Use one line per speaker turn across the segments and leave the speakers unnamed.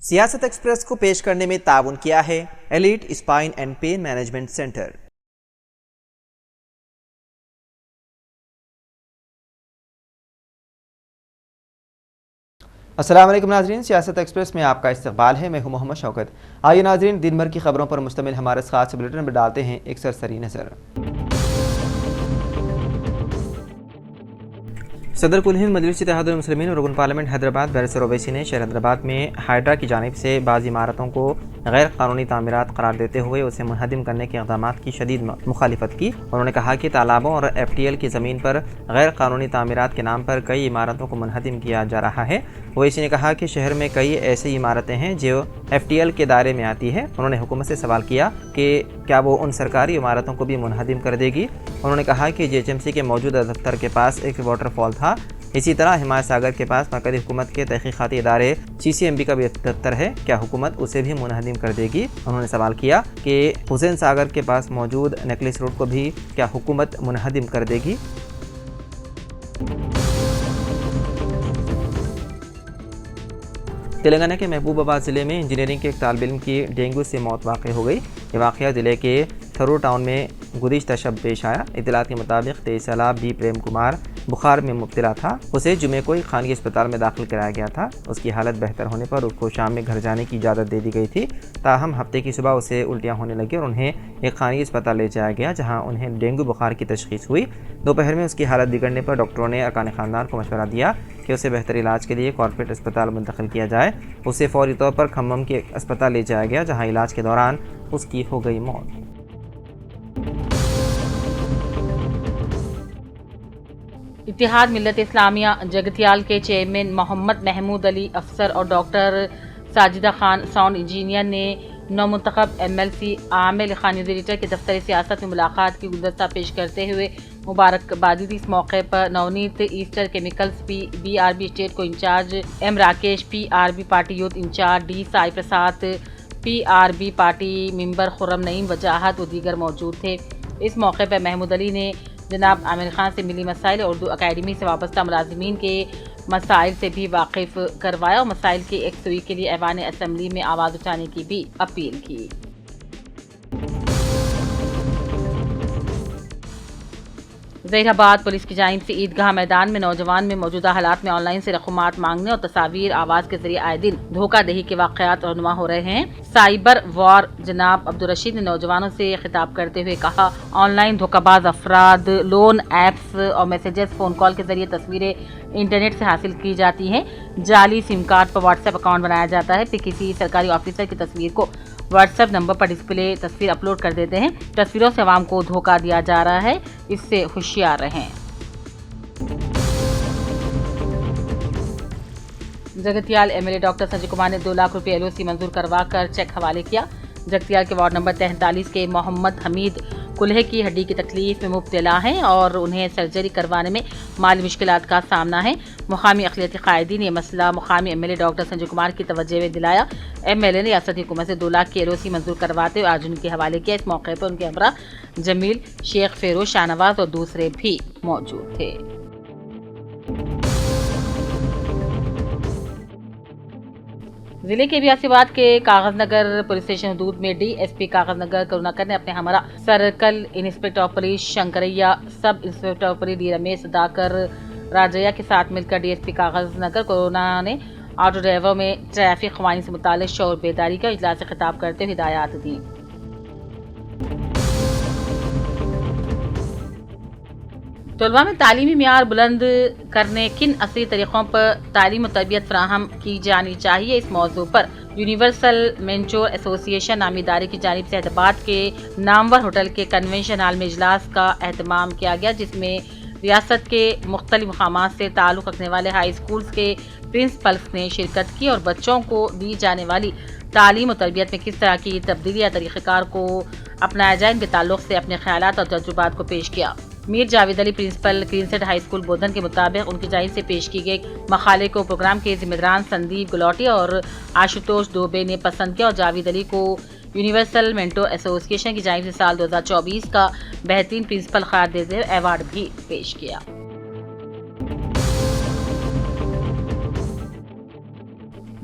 سیاست ایکسپریس کو پیش کرنے میں تعاون کیا ہے Elite spine and pain management Centre. السلام علیکم ناظرین، سیاست ایکسپریس میں آپ کا استقبال ہے۔ میں ہوں محمد شوکت۔ آئیے ناظرین، دن بھر کی خبروں پر مشتمل ہمارے خاص بلیٹن میں ڈالتے ہیں ایک سرسری نظر۔ صدر کل ہند مجلس اتحاد المسلمین اور رکن پارلیمنٹ حیدرآباد بیرسٹر اویسی نے شہر حیدرآباد میں ہائیڈرا کی جانب سے بعض عمارتوں کو غیر قانونی تعمیرات قرار دیتے ہوئے اسے منہدم کرنے کے اقدامات کی شدید مخالفت کی۔ انہوں نے کہا کہ تالابوں اور ایف ٹی ایل کی زمین پر غیر قانونی تعمیرات کے نام پر کئی عمارتوں کو منہدم کیا جا رہا ہے۔ اویسی نے کہا کہ شہر میں کئی ایسی عمارتیں ہیں جو ایف ٹی ایل کے دائرے میں آتی ہے۔ انہوں نے حکومت سے سوال کیا کہ کیا وہ ان سرکاری عمارتوں کو بھی منہدم کر دے گی۔ انہوں نے کہا کہ جی ایچ ایم سی کے موجودہ دفتر کے پاس ایک واٹر فال تھا، اسی طرح حمایت ساگر کے پاس مرکزی حکومت کے تحقیقاتی ادارے سی سی ایم بی کا بھی دفتر ہے، کیا حکومت اسے بھی منہدم کر دے گی۔ انہوں نے سوال کیا کہ حسین ساگر کے پاس موجود نیکلس روڈ کو بھی کیا حکومت منہدم کر دے گی۔ تلنگانہ کے محبوب آباد ضلع میں انجینئرنگ کے ایک طالب علم کی ڈینگو سے موت واقع ہو گئی۔ یہ واقعہ ضلع کے تھرور ٹاؤن میں گزشتہ شب پیش آیا۔ اطلاعات کے مطابق 23 سالہ بی پریم کمار بخار میں مبتلا تھا۔ اسے جمعے کو ایک خانگی اسپتال میں داخل کرایا گیا تھا۔ اس کی حالت بہتر ہونے پر اس کو شام میں گھر جانے کی اجازت دے دی گئی تھی، تاہم ہفتے کی صبح اسے الٹیاں ہونے لگی اور انہیں ایک خانگی اسپتال لے جایا گیا، جہاں انہیں ڈینگو بخار کی تشخیص ہوئی۔ دوپہر میں اس کی حالت بگڑنے پر ڈاکٹروں نے ارکان خاندان کو مشورہ دیا کہ اسے بہتر علاج کے لیے کارپوریٹ اسپتال منتقل کیا جائے۔ اسے فوری طور پر کھمم کے اسپتال لے جایا گیا، جہاں علاج کے دوران اس کی ہو گئی موت۔
اتحاد ملت اسلامیہ جگتیال کے چیئرمین محمد محمود علی افسر اور doctor Sajida Khan sound engineer نے نومنتخب M L C Aamir Khan radiator کے دفتر سیاست میں ملاقات کی گلدستہ پیش کرتے ہوئے مبارکبادی دی۔ اس موقع پر Navneet ester chemicals B R B state کو incharge M Rakesh, P R B party youth incharge D Sai Prasad, P R B party member Khurram Naeem Wajahat و دیگر موجود تھے۔ اس موقع پر محمود علی نے جناب عامر خان سے ملی مسائل اور اردو اکیڈمی سے وابستہ ملازمین کے مسائل سے بھی واقف کروایا اور مسائل کی یکسوئی کے لیے ایوان اسمبلی میں آواز اٹھانے کی بھی اپیل کی۔ ظہیر آباد پولیس کی جانب سے عیدگاہ میدان میں نوجوان میں موجودہ حالات میں آن لائن سے رقومات مانگنے اور تصاویر آواز کے ذریعے آئے دن دھوکہ دہی کے واقعات رونما ہو رہے ہیں۔ سائبر وار جناب عبدالرشید نے نوجوانوں سے خطاب کرتے ہوئے کہا، آن لائن دھوکہ باز افراد لون ایپس اور میسیجز فون کال کے ذریعے تصویریں انٹرنیٹ سے حاصل کی جاتی ہیں۔ جعلی سم کارڈ پر واٹس ایپ اکاؤنٹ بنایا جاتا ہے، پھر کسی سرکاری آفیسر کی تصویر کو واٹس ایپ نمبر پر ڈسپلے تصویر اپلوڈ کر دیتے ہیں۔ تصویروں سے عوام کو دھوکہ دیا جا رہا ہے، اس سے ہوشیار رہیں۔ Jagtial M L A doctor Sanjay Kumar نے 2 لاکھ روپے ایل او سی منظور کروا کر چیک حوالے کیا۔ جگتیال کے وارڈ نمبر 43 کے محمد حمید کلہے کی ہڈی کی تکلیف میں مبتلا ہیں اور انہیں سرجری کروانے میں مالی مشکلات کا سامنا ہے۔ مقامی اقلیتی قائدین نے یہ مسئلہ مقامی M L A doctor Sanjay Kumar کی توجہ میں دلایا۔ ایم ایل اے نے ریاستی حکومت سے 2 لاکھ کی ایل او سی منظور کرواتے ہوئے آج ان کے حوالے کیا۔ اس موقع پر ان کے ہمراہ جمیل، شیخ فیروز، شاہنواز اور دوسرے بھی موجود تھے۔ ضلع کے بیاسی آباد کے کاغذ نگر پولیس اسٹیشن حدود میں ڈی ایس پی کاغذ نگر کروناکر نے اپنے ہمراہ circle inspector police Shankaraiah, sub inspector police D Ramesh Sudhakar Rajaiah کے ساتھ مل کر D S P Kagaznagar کورونا نے آٹو ڈرائیور میں ٹریفک قوانین سے متعلق شعور بیداری کا اجلاس سے خطاب کرتے ہوئے ہدایات دیں۔ طلباء میں تعلیمی معیار بلند کرنے کن اصلی طریقوں پر تعلیم و تربیت فراہم کی جانی چاہیے، اس موضوع پر یونیورسل مینٹور ایسوسی ایشن نامی ادارے کی جانب سے حیدرآباد کے نامور ہوٹل کے کنونشن ہال میں اجلاس کا اہتمام کیا گیا، جس میں ریاست کے مختلف مقامات سے تعلق رکھنے والے ہائی اسکولز کے پرنسپلز نے شرکت کی اور بچوں کو دی جانے والی تعلیم و تربیت میں کس طرح کی تبدیلی یا طریقہ کار کو اپنایا جائے ان کے تعلق سے اپنے خیالات اور تجربات کو پیش کیا۔ Mir Javed Ali principal green set high school Bodhan کے مطابق ان کی جانب سے پیش کی گئی مقالے کو پروگرام کے ذمہ داران سندیپ گلوٹی اور آشوتوش دوبے نے پسند کیا اور جاوید علی کو یونیورسل مینٹور ایسوسی ایشن کی جانب سے سال 2024 کا بہترین پرنسپل قرار دیتے ہوئے ایوارڈ بھی پیش کیا۔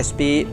SP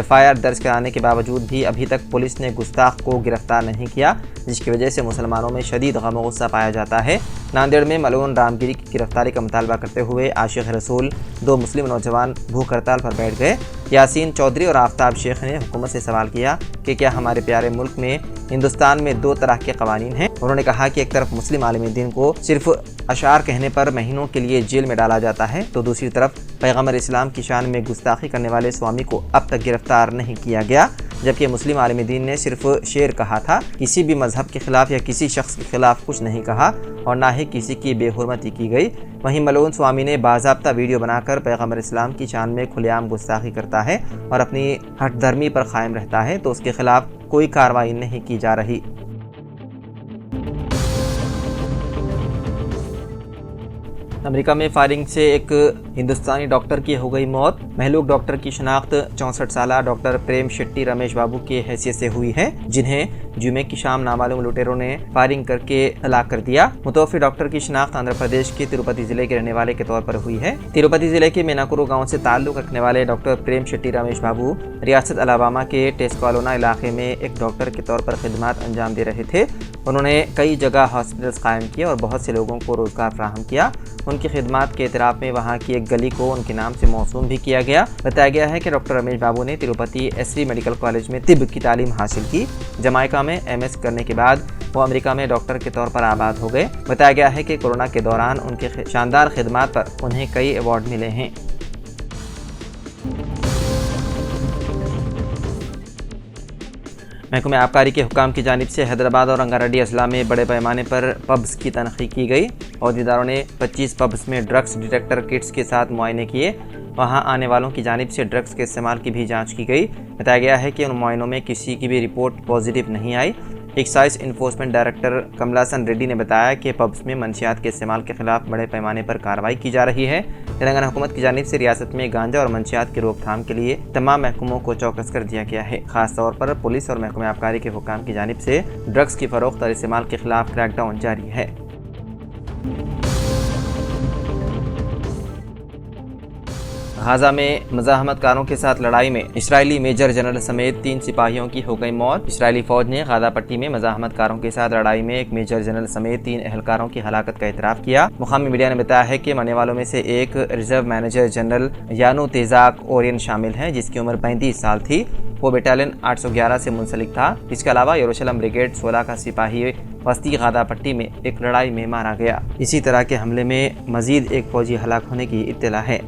FIR درج کرانے کے باوجود بھی ابھی تک پولیس نے گستاخ کو گرفتار نہیں کیا، جس کی وجہ سے مسلمانوں میں شدید غم و غصہ پایا جاتا ہے۔ ناندیڑ میں ملعون رامگیری کی گرفتاری کا مطالبہ کرتے ہوئے عاشق رسول 2 مسلم نوجوان بھوک ہڑتال پر بیٹھ گئے۔ یاسین چودھری اور آفتاب شیخ نے حکومت سے سوال کیا کہ کیا ہمارے پیارے ملک میں ہندوستان میں 2 طرح کے قوانین ہیں۔ انہوں نے کہا کہ ایک طرف مسلم عالم دین کو صرف اشعار کہنے پر مہینوں کے لیے جیل میں ڈالا جاتا ہے، تو دوسری طرف پیغمبر اسلام کی شان میں گستاخی کرنے والے سوامی کو اب تک گرفتار نہیں کیا گیا، جبکہ مسلم عالم دین نے صرف شعر کہا تھا، کسی بھی مذہب کے خلاف یا کسی شخص کے خلاف کچھ نہیں کہا اور نہ ہی کسی کی بے حرمتی کی گئی۔ وہیں ملعون سوامی نے باضابطہ ویڈیو بنا کر پیغمبر اسلام کی شان میں کھلے عام گستاخی کرتا ہے اور اپنی ہٹ دھرمی پر قائم رہتا ہے، تو اس کے خلاف کوئی کارروائی نہیں کی جا رہی۔ امریکہ میں فائرنگ سے ایک ہندوستانی ڈاکٹر کی ہو گئی موت۔ مہلوک ڈاکٹر کی شناخت 64 سالہ ڈاکٹر پریم شیٹی رمیش بابو کی حیثیت سے ہوئی ہے، جنہیں جمعے کی شام نامعلوم لٹیروں نے فائرنگ کر کے ہلاک کر دیا۔ متوفی ڈاکٹر کی شناخت آندھرا پردیش کے تروپتی ضلع کے رہنے والے کے طور پر ہوئی ہے۔ تروپتی ضلع کے میناکورو گاؤں سے تعلق رکھنے والے ڈاکٹر پریم شیٹی رمیش بابو ریاست الاباما کے ٹیسکالونا علاقے میں ایک ڈاکٹر کے طور پر خدمات انجام دے رہے تھے۔ انہوں نے کئی جگہ ہاسپٹلز قائم کیے اور بہت سے لوگوں کو روزگار فراہم کیا۔ ان کی خدمات کے اعتراف میں وہاں کی ایک گلی کو ان کے نام سے موسوم بھی کیا گیا۔ بتایا گیا ہے کہ ڈاکٹر رمیش بابو نے تروپتی SC میڈیکل کالج میں طب کی تعلیم حاصل کی۔ جمائکا میں MS کرنے کے بعد وہ امریکہ میں ڈاکٹر کے طور پر آباد ہو گئے۔ بتایا گیا ہے کہ کورونا کے دوران ان کے شاندار خدمات پر انہیں کئی ایوارڈ ملے ہیں۔ محکمہ آبکاری کے حکام کی جانب سے حیدرآباد اور رنگاریڈی اضلاع میں بڑے پیمانے پر پبز کی تنقیح کی گئی۔ عہدیداروں نے 25 پبز میں ڈرگس ڈیٹیکٹر کٹس کے ساتھ معائنے کیے۔ وہاں آنے والوں کی جانب سے ڈرگس کے استعمال کی بھی جانچ کی گئی۔ بتایا گیا ہے کہ ان معائنوں میں کسی کی بھی رپورٹ پازیٹیو نہیں آئی۔ ایکسائز انفورسمنٹ ڈائریکٹر کملاسن ریڈی نے بتایا کہ پبز میں منشیات کے استعمال کے خلاف بڑے پیمانے پر کارروائی کی جا رہی ہے۔ تلنگانہ حکومت کی جانب سے ریاست میں گانجا اور منشیات کی روک تھام کے لیے تمام محکموں کو چوکس کر دیا گیا ہے۔ خاص طور پر پولیس اور محکمہ آبکاری کے حکام کی جانب سے ڈرگس کی فروخت اور استعمال کے خلاف کریک ڈاؤن جاری ہے۔ غازہ میں مزاحمت کاروں کے ساتھ لڑائی میں اسرائیلی میجر جنرل سمیت 3 سپاہیوں کی ہو گئی موت۔ اسرائیلی فوج نے غازہ پٹی میں مزاحمت کاروں کے ساتھ لڑائی میں ایک میجر جنرل سمیت 3 اہلکاروں کی ہلاکت کا اعتراف کیا۔ مقامی میڈیا نے بتایا ہے کہ مرنے والوں میں سے ایک ریزرو مینیجر جنرل یانو تیزاک اورین شامل ہے، جس کی عمر 35 سال تھی۔ وہ بٹالین 811 سے منسلک تھا۔ اس کے علاوہ یروشلم بریگیڈ 16 کا سپاہی وسطی غازہ پٹی میں ایک لڑائی میں مارا گیا۔ اسی طرح کے حملے میں مزید ایک فوجی ہلاک ہونے کی اطلاع ہے۔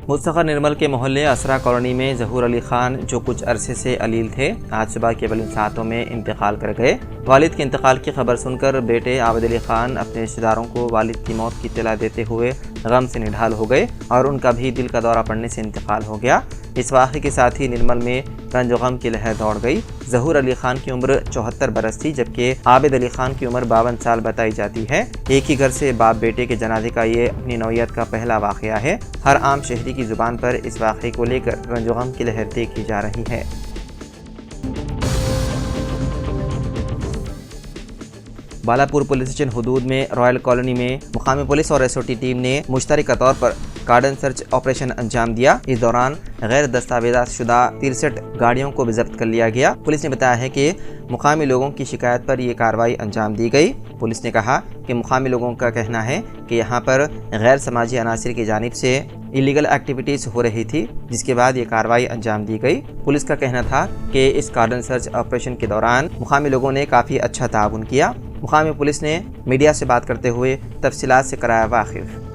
مستقر نرمل کے محلے اسرا کالونی میں ظہور علی خان، جو کچھ عرصے سے علیل تھے، آج صبح کے اولین ساعتوں میں انتقال کر گئے۔ والد کے انتقال کی خبر سن کر بیٹے عابد علی خان اپنے رشتہ داروں کو والد کی موت کی اطلاع دیتے ہوئے غم سے نڈھال ہو گئے اور ان کا بھی دل کا دورہ پڑنے سے انتقال ہو گیا۔ اس واقعے کے ساتھ ہی نرمل میں رنج و غم کی لہر دوڑ گئی۔ ظہور علی خان کی عمر 74 برس تھی، جبکہ عابد علی خان کی عمر 52 سال بتائی جاتی ہے۔ ایک ہی گھر سے باپ بیٹے کے جنازے کا یہ اپنی نوعیت کا پہلا واقعہ ہے۔ ہر عام شہری کی زبان پر اس واقعے کو لے کر رنج و غم کی لہر دیکھی جا رہی ہے۔ بالاپور پولیس اسٹیشن حدود میں رائل کالونی میں مقامی پولیس اور SOT ٹیم نے مشترکہ طور پر کارڈن سرچ آپریشن انجام دیا۔ اس دوران غیر دستاویزات شدہ 63 گاڑیوں کو بھی ضبط کر لیا گیا۔ پولیس نے بتایا ہے کہ مقامی لوگوں کی شکایت پر یہ کارروائی انجام دی گئی۔ پولیس نے کہا کہ مقامی لوگوں کا کہنا ہے کہ یہاں پر غیر سماجی عناصر کی جانب سے ایلیگل ایکٹیویٹیز ہو رہی تھی، جس کے بعد یہ کارروائی انجام دی گئی۔ پولیس کا کہنا تھا کہ اس کارڈن سرچ آپریشن کے دوران مقامی لوگوں نے کافی اچھا تعاون کیا۔ مقامی پولیس نے میڈیا سے بات کرتے ہوئے تفصیلات سے کرایا واقف۔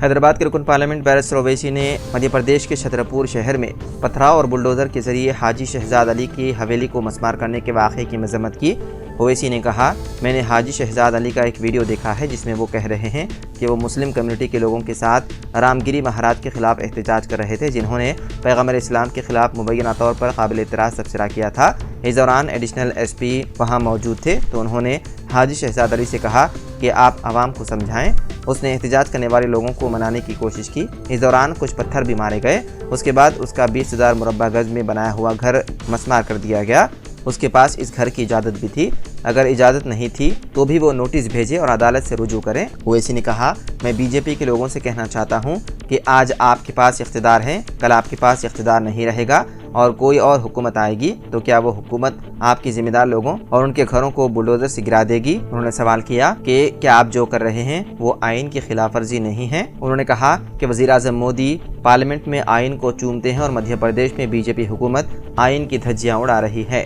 حیدرآباد کے رکن پارلیمنٹ بیرسٹر اویسی نے مدھیہ پردیش کے چھترپور شہر میں پتھراؤ اور بلڈوزر کے ذریعے حاجی شہزاد علی کی حویلی کو مسمار کرنے کے واقعے کی مذمت کی۔ اویسی نے کہا، میں نے حاجی شہزاد علی کا ایک ویڈیو دیکھا ہے جس میں وہ کہہ رہے ہیں کہ وہ مسلم کمیونٹی کے لوگوں کے ساتھ رامگیری مہاراج کے خلاف احتجاج کر رہے تھے، جنہوں نے پیغمبر اسلام کے خلاف مبینہ طور پر قابل اعتراض تبصرہ کیا تھا۔ اس دوران ایڈیشنل SP وہاں موجود تھے تو انہوں نے حاجی شہزاد علی سے کہا کہ آپ عوام کو سمجھائیں۔ اس نے احتجاج کرنے والے لوگوں کو منانے کی کوشش کی۔ اس دوران کچھ پتھر بھی مارے گئے۔ اس کے بعد اس کا 20,000 مربع گز میں بنایا ہوا گھر مسمار کر دیا گیا۔ اس کے پاس اس گھر کی اجازت بھی تھی۔ اگر اجازت نہیں تھی تو بھی وہ نوٹس بھیجے اور عدالت سے رجوع کریں۔ اویسی نے کہا، میں بی جے پی کے لوگوں سے کہنا چاہتا ہوں کہ آج آپ کے پاس اقتدار ہے، کل آپ کے پاس اقتدار نہیں رہے گا اور کوئی اور حکومت آئے گی تو کیا وہ حکومت آپ کی ذمہ دار لوگوں اور ان کے گھروں کو بلڈوزر سے گرا دے گی؟ انہوں نے سوال کیا کہ کیا آپ جو کر رہے ہیں وہ آئین کی خلاف ورزی نہیں ہے؟ انہوں نے کہا کہ وزیر اعظم مودی پارلیمنٹ میں آئین کو چومتے ہیں اور مدھیہ پردیش میں بی جے پی حکومت آئین کی دھجیاں اڑا رہی ہے۔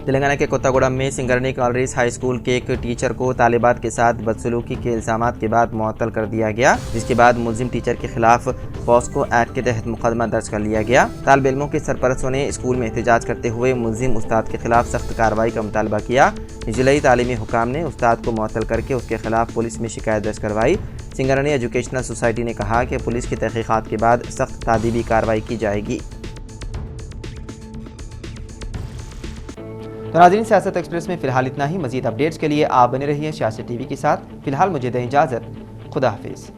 تلنگانہ کے کوتاگوڑم میں سنگرنی کالریز ہائی اسکول کے ایک ٹیچر کو طالبات کے ساتھ بدسلوکی کے الزامات کے بعد معطل کر دیا گیا، جس کے بعد ملزم ٹیچر کے خلاف پاسکو ایکٹ کے تحت مقدمہ درج کر لیا گیا۔ طالب علموں کے سرپرستوں نے اسکول میں احتجاج کرتے ہوئے ملزم استاد کے خلاف سخت کارروائی کا مطالبہ کیا۔ ضلعی تعلیمی حکام نے استاد کو معطل کر کے اس کے خلاف پولیس میں شکایت درج کروائی۔ سنگرنی ایجوکیشنل سوسائٹی نے کہا کہ پولیس کی تحقیقات کے بعد سخت تادیبی کارروائی کی جائے گی۔ تو ناظرین، سیاست ایکسپریس میں فی الحال اتنا ہی۔ مزید اپڈیٹس کے لیے آپ بنے رہیے سیاست ٹی وی کے ساتھ۔ فی الحال مجھے دیں اجازت، خدا حافظ۔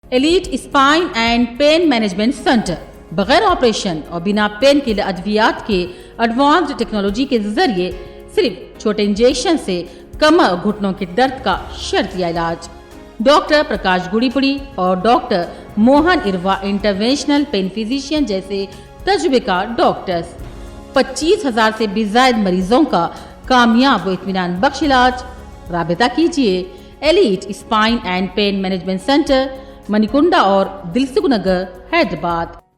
Elite spine and pain management Centre بغیر آپریشن اور بنا پین کے ادویات کے ایڈوانسڈ ٹیکنالوجی کے ذریعے صرف چھوٹے انجیکشن سے کمر اور گھٹنوں کے درد کا شرطیہ علاج۔ ڈاکٹر پرکاش گڑی پڑی اور ڈاکٹر موہن اروا انٹرونشنل پین فزیشین جیسے تجربے کار ڈاکٹرز، 25,000 سے بھی زائد مریضوں کا کامیاب و اطمینان بخش علاج۔ رابطہ کیجیے elite spine and pain management centre, Manikonda اور دلسنگھ نگر، حیدرآباد۔